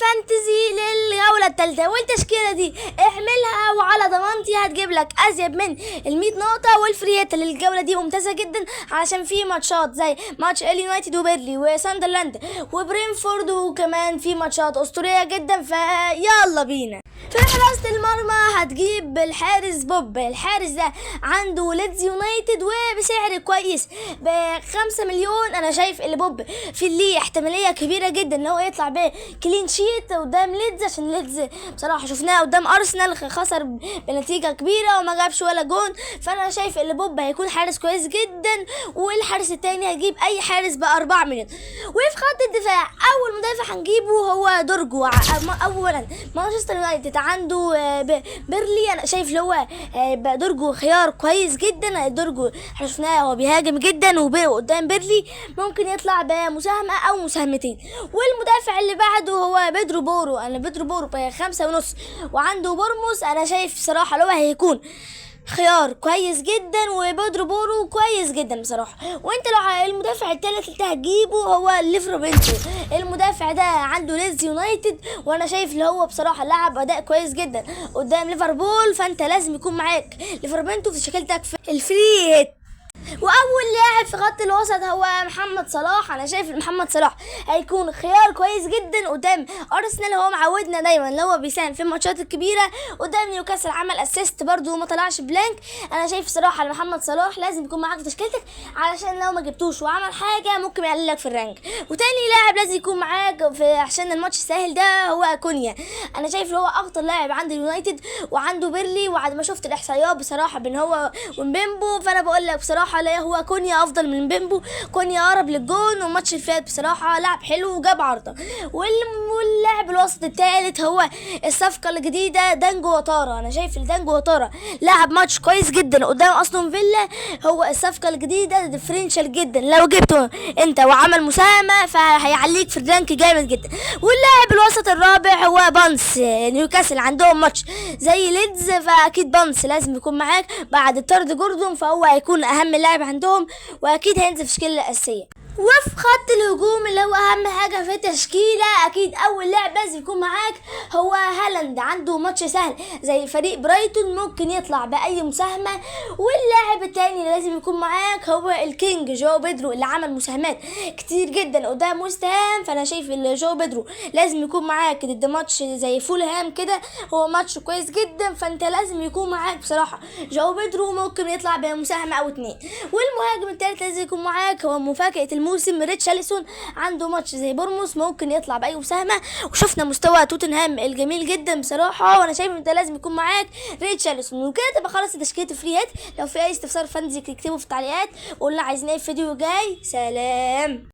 فانتزي للجولة التالتة، والتشكيلة دي اعملها وعلى ضمانتي هتجيب لك ازيد من ال100 نقطة، والفريات للجولة دي ممتازة جدا عشان في ماتشات زي ماتش اليونايتد وبيرلي وساندرلاند وبرينفورد، وكمان في ماتشات اسطورية جدا فيلا بينا. في حراسة المرمى هتجيب الحارس بوب. الحارس ده عنده ليدز يونايتد وبسعر كويس ب5 مليون. انا شايف اللي بوب في ليه احتمالية كبيرة جدا ان هو يطلع بكلين شيت قدام ليدز، عشان ليدز بصراحة شفناه قدام ارسنال خسر بنتيجة كبيرة وما جابش ولا جون، فانا شايف اللي بوب هيكون حارس كويس جدا. والحارس التاني هيجيب اي حارس ب4 مليون. وفي خط الدفاع اول مدافع هنجيبه هو دورجو. اولا مانشستر يونايتد عنده بيرلي، انا شايف اللي هو دورجو خيار كويس جدا. دورجو شفناه هو بيهاجم جدا وقدام بيرلي ممكن يطلع بمساهمة او مساهمتين. والمدافع اللي بعده هو بيدرو بورو. انا بيدرو بورو ب5.5 وعنده بورموس، انا شايف صراحة اللي هو هيكون خيار كويس جدا، وبيدرو بورو كويس جدا بصراحه. وانت لو المدافع الثالث اللي هتجيبه هو ليفربنتو. المدافع ده عنده ليدز يونايتد، وانا شايف اللي هو بصراحه لعب اداء كويس جدا قدام ليفربول، فانت لازم يكون معاك ليفربنتو في شكلتك في الفري هيت. واول لاعب في خط الوسط هو محمد صلاح. انا شايف محمد صلاح هيكون خيار كويس جدا قدام ارسنال. هو معودنا دايما اللي هو بيساهم في الماتشات الكبيره. قدام نيوكاسل عمل اسيست برده وما طلعش بلانك. انا شايف صراحه محمد صلاح لازم يكون معاك في تشكيلتك، علشان لو ما جبتوش وعمل حاجه ممكن يقللك في الرانك. وتاني لاعب لازم يكون معاك عشان الماتش السهل ده هو كونيا. انا شايف اللي هو اخطر لاعب عند اليونايتد وعنده بيرلي، وبعد ما شفت الاحصائيات بصراحه بين هو ومبيمبو، فانا بقول لك بصراحه لا هو كونيا افضل من بيمبو. كونيا قرب للجون، والماتش اللي فات بصراحه لعب حلو وجاب عارضه. واللاعب الوسط الثالث هو الصفقه الجديده دانجو وطارا. انا شايف دانجو وطارا لعب ماتش كويس جدا قدام اصلا فيلا. هو الصفقه الجديده ديفرنشال جدا، لو جبته انت وعمل مساهمه فهيعليك في الرانك جامد جدا. واللاعب الوسط الرابع هو بانس. نيوكاسل عندهم ماتش زي ليدز، فاكيد بانس لازم يكون معاك بعد طرد جوردون، فهو هيكون اهم لاعب عندهم واكيد هينزل في التشكيله الاساسيه. وفي خط الهجوم اللي هو اهم حاجه في التشكيله، اكيد اول لاعب لازم يكون معاك هو هالاند. عنده ماتش سهل زي فريق برايتون ممكن يطلع باي مساهمه. واللاعب التاني اللي لازم يكون معاك هو الكينج جو بيدرو، اللي عمل مساهمات كتير جدا قدام ويست هام. فانا شايف ان جو بيدرو لازم يكون معاك ضد ماتش زي فولهام كده، هو ماتش كويس جدا، فانت لازم يكون معاك بصراحه جو بيدرو ممكن يطلع بمساهمه او 2. والمهاجم التالت لازم يكون معاك هو مفاجاه الموسم ريتشارلسون. عنده ماتش زي بورموس ممكن يطلع باي مساهمه، وشفنا مستوى توتنهام الجميل جدا بصراحه. وانا شايف انت لازم يكون معاك ريتشارلسون. وكده تبقى خلاص تشكيله فريات. لو في اي استفسار فني اكتبه في التعليقات وقولنا عايزين ايه في فيديو جاي. سلام.